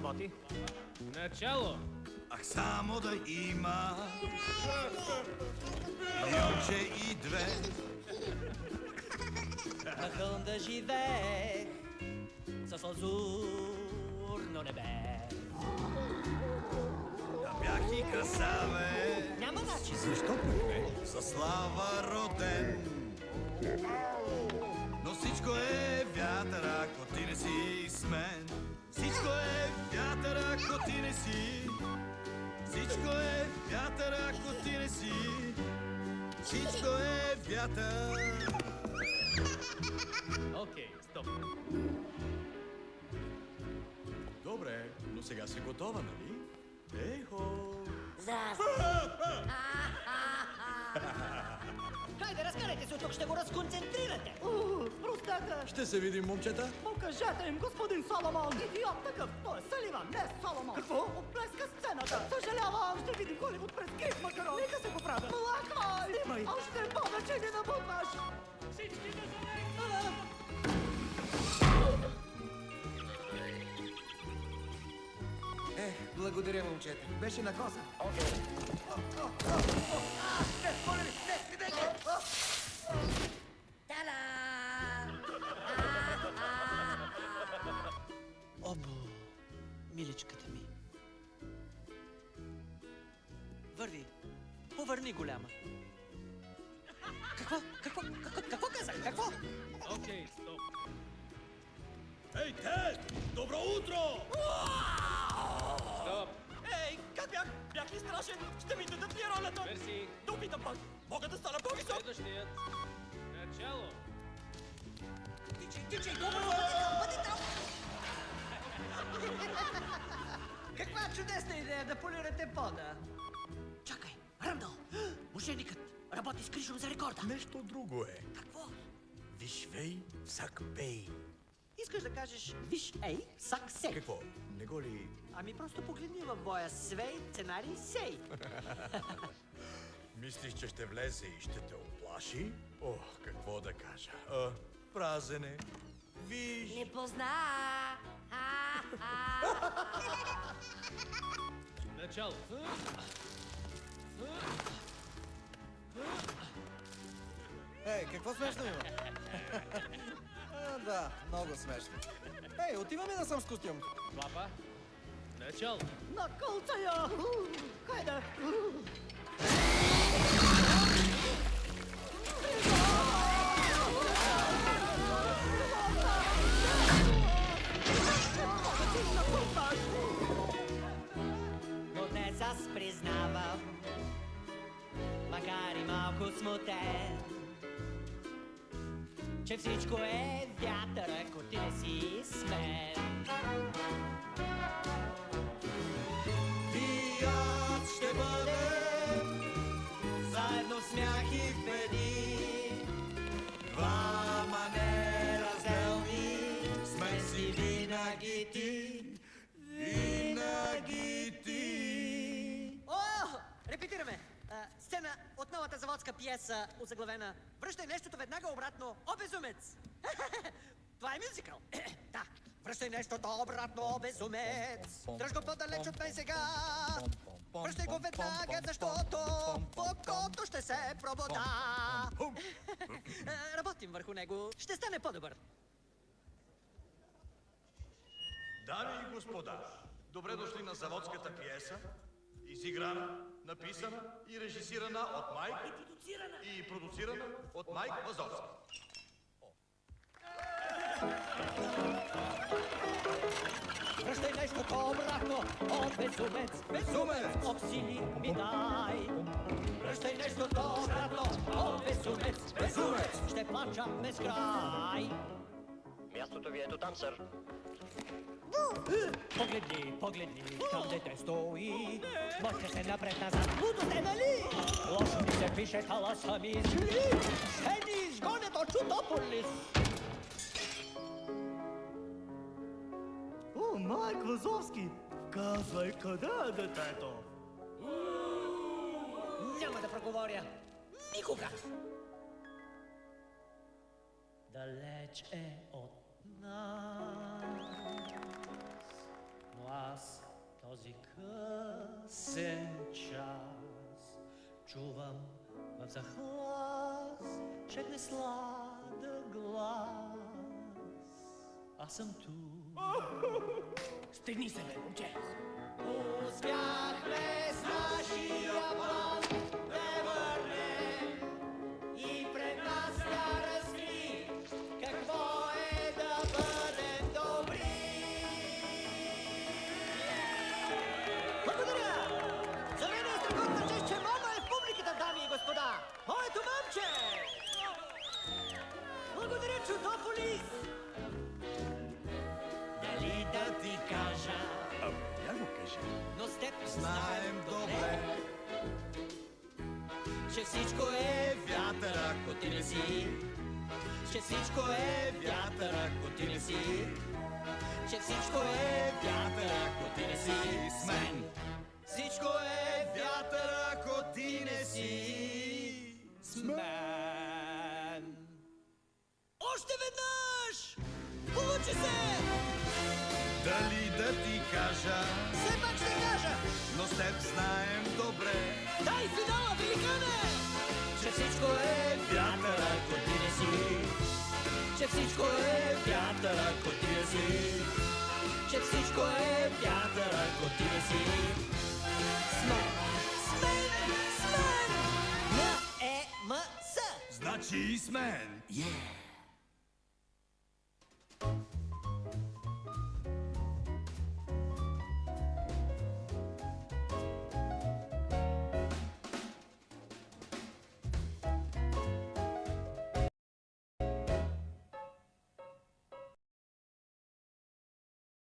работи. Начало! Ах, само да има милионче и две. На хълм да живеех с лазурно небе. Да бях и красаве, Няма начин. защо пък не? За слава роден. Но всичко е вятър, ако ти не си с мен. Всичко е вятър, ако ти не си. Всичко е вятър, ако ти не си. Всичко е вятър. Окей, стоп. Добре, но сега си готова, нали? Ехо! Здрасти. Хайде, разкарайте се от тук, ще го разконцентрирате. Простете! Ще се видим, момчета. Покажете им, господин Соломон! Идиот такъв! Той е Саливан, не Соломон! Какво? Оплеска сцената! Съжалявам, ще види Холивуд през крив макарон! Нека се го правя! Лаквай! Снимай! Още повече ни набутваш! Всички да залегнат! Благодаря, момчета. Беше на коса. Обо, миличката ми. Върви. Повърни, голяма. Какво казах? Какво? Окей, стоп. Ей, Тед! Добро утро! Стоп. Ей, как бях? Бях ли страшен? Ще ми дадат ли ролята? Мерси. Да опитам пак. Мога да стана по-висок. Следващият. Начало! Тичай, бъди там! Каква чудесна идея да полирате пода. Чакай, Ръндъл, мошенникът работи с Кришом за рекорда. Нещо друго е. Какво? Вишвей, всак пей. Искаш да кажеш виж, ей, сак, сей. Какво? Не го ли... Ами просто погледни в боя свей, сценарий, сей. Мислиш, че ще влезе и ще те оплаши? Ох, какво да кажа. Празен е. Виж... Не позна. Начало! Ей, какво смешно има? Да, много смешно. Ей, отиваме да съм с костюм. Клапа! Начало! На кълца я! Хайде! Но днес аз признавам, макар и малко смутен, че всичко е вятър, ако ти не си с мен. И аз ще бъдем заедно смях и беди. Двама неразделни сме си винаги ти. Винаги ти. О, репетираме! Сцена от новата заводска пиеса, озаглавена "Връщай нещото веднага обратно, о безумец!" Това е мюзикъл. Да, връщай нещото обратно, о безумец! Дръж го по-далеч от мен сега! Връщай го веднага, защото в окото ще се пробода! Работим върху него, ще стане по-добър. Дами и господа, добре дошли на заводската пиеса, изиграна, написана и режисирана от Майк и продуцирана от Майк Вазовски. Връщай нещото обратно, о безумец! Безумец! Ох, сили ми дай! Връщай нещото обратно, о безумец! Безумец! Ще плача без край! Мястото ви ето там, сър. Погледни, там дете стои. Мъче се напред-назад, лудост е, нали? Лошо ми се пише, таласа ми изгли. Ще ни изгонят от Чудополис. О, Майк Вазовски! Казвай, къде е детето? Няма да проговоря. Никога. Далеч е от нас. Но Аз този късен час чувам в захлас, шепне сладък глас. Аз съм тук. Стегни се, бе, момче! Успяхме с нашия план да върнем и пред нас тя разкри какво е да бъдем добри. Благодаря! За мен е страхотна чест, че мама е в публиката, дами и господа! Моето момче! Благодаря, Чудополис! Дали да ти кажа, Я го кажи. Но с теб Знаем добре, че всичко е вятър, ако ти не си, че всичко е вятър, ако ти не си, че всичко е вятър, ако ти не си с мен. Всичко е вятър, ако ти не си с мен. Още веднъж! Получи се! Дали да ти кажа, Все пак ще кажа! но с теб знаем добре, Дай финала, великане! че всичко е вятър, ако ти не си, Че всичко е вятър, ако ти не си, че всичко е вятър, ако ти не си. смен! М-Е-М-С! Значи и с мен.